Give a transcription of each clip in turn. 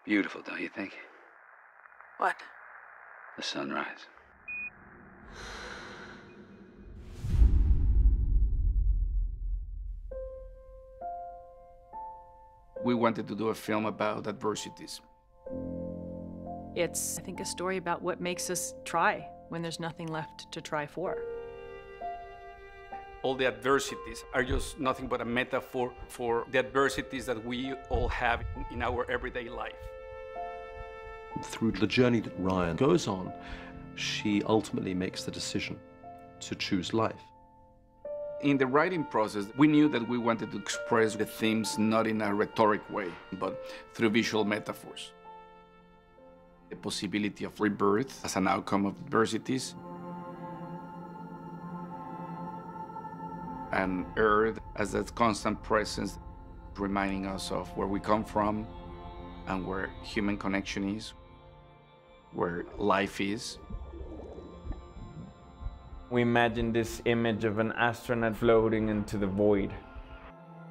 Beautiful, don't you think? What? The sunrise. We wanted to do a film about adversities. It's, I think, a story about what makes us try when there's nothing left to try for. All the adversities are just nothing but a metaphor for the adversities that we all have in our everyday life. Through the journey that Ryan goes on, she ultimately makes the decision to choose life. In the writing process, we knew that we wanted to express the themes not in a rhetoric way, but through visual metaphors. The possibility of rebirth as an outcome of adversities, and Earth as that constant presence, reminding us of where we come from and where human connection is, where life is. We imagine this image of an astronaut floating into the void.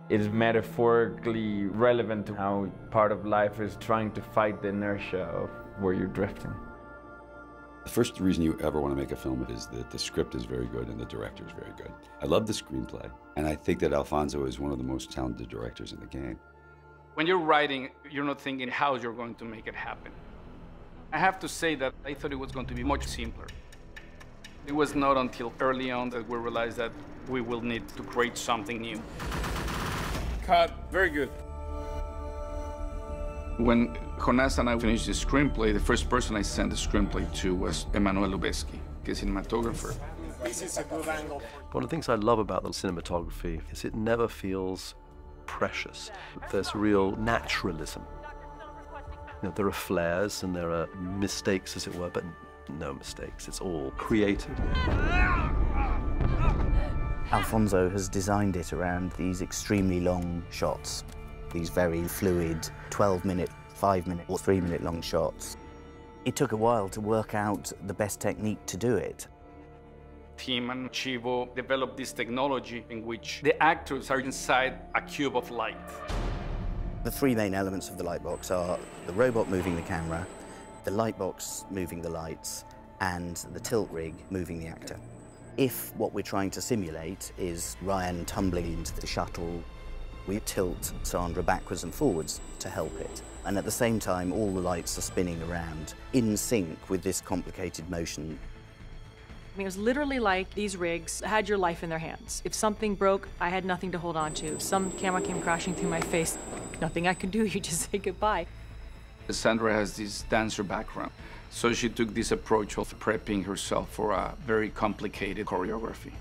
It is metaphorically relevant to how part of life is trying to fight the inertia of where you're drifting. The first reason you ever want to make a film is that the script is very good and the director is very good. I love the screenplay, and I think that Alfonso is one of the most talented directors in the game. When you're writing, you're not thinking how you're going to make it happen. I have to say that I thought it was going to be much simpler. It was not until early on that we realized that we will need to create something new. Cut. Very good. When Jonas and I finished the screenplay, the first person I sent the screenplay to was Emanuel Lubezki, the cinematographer. This is a good angle. One of the things I love about the cinematography is it never feels precious. There's real naturalism. You know, there are flares and there are mistakes, as it were, but no mistakes. It's all created. Alfonso has designed it around these extremely long shots, these very fluid 12-minute, 5-minute or 3-minute long shots. It took a while to work out the best technique to do it. Tim and Chivo developed this technology in which the actors are inside a cube of light. The three main elements of the lightbox are the robot moving the camera, the lightbox moving the lights, and the tilt rig moving the actor. If what we're trying to simulate is Ryan tumbling into the shuttle, we tilt Sandra backwards and forwards to help it. And at the same time, all the lights are spinning around in sync with this complicated motion. I mean, it was literally like these rigs had your life in their hands. If something broke, I had nothing to hold on to. If some camera came crashing through my face, nothing I could do, you just say goodbye. Sandra has this dancer background, so she took this approach of prepping herself for a very complicated choreography.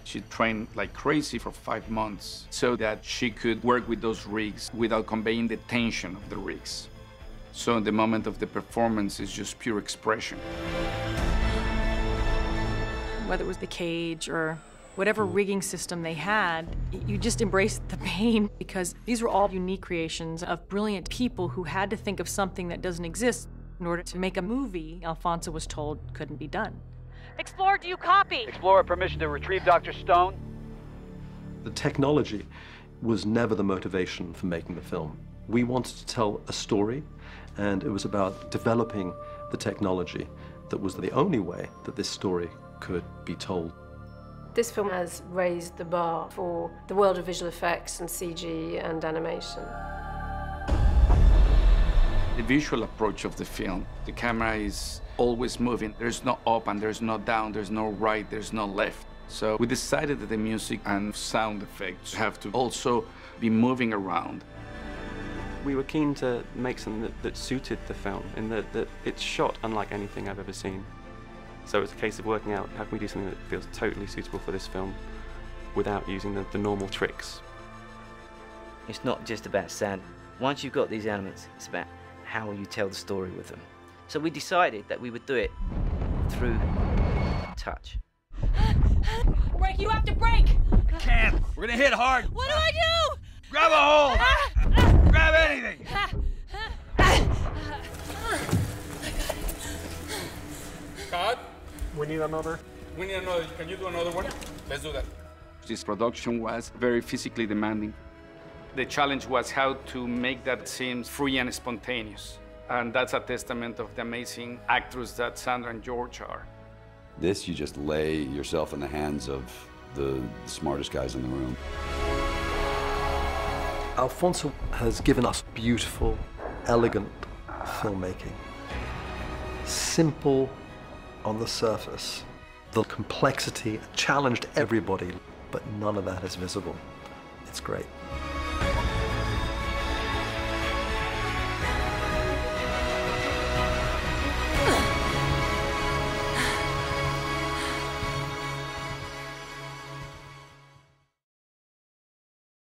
She trained like crazy for 5 months so that she could work with those rigs without conveying the tension of the rigs. So in the moment of the performance, it's just pure expression. Whether it was the cage or whatever rigging system they had, you just embraced the pain because these were all unique creations of brilliant people who had to think of something that doesn't exist in order to make a movie Alfonso was told couldn't be done. Explorer, do you copy? Explorer, permission to retrieve Dr. Stone. The technology was never the motivation for making the film. We wanted to tell a story, and it was about developing the technology that was the only way that this story could be told. This film has raised the bar for the world of visual effects and CG and animation. The visual approach of the film, the camera is always moving. There's no up and there's no down, there's no right, there's no left. So we decided that the music and sound effects have to also be moving around. We were keen to make something that suited the film, in that it's shot unlike anything I've ever seen. So it's a case of working out how can we do something that feels totally suitable for this film without using the normal tricks. It's not just about sound. Once you've got these elements, it's about how will you tell the story with them. So we decided that we would do it through touch. Break, you have to break! I can't. We're gonna hit hard. What do I do? Grab a hold. Grab anything. Cut. We need another. We need another. Can you do another one? Let's do that. This production was very physically demanding. The challenge was how to make that seem free and spontaneous. And that's a testament of the amazing actors that Sandra and George are. This, you just lay yourself in the hands of the smartest guys in the room. Alfonso has given us beautiful, elegant filmmaking. Simple on the surface. The complexity challenged everybody, but none of that is visible. It's great.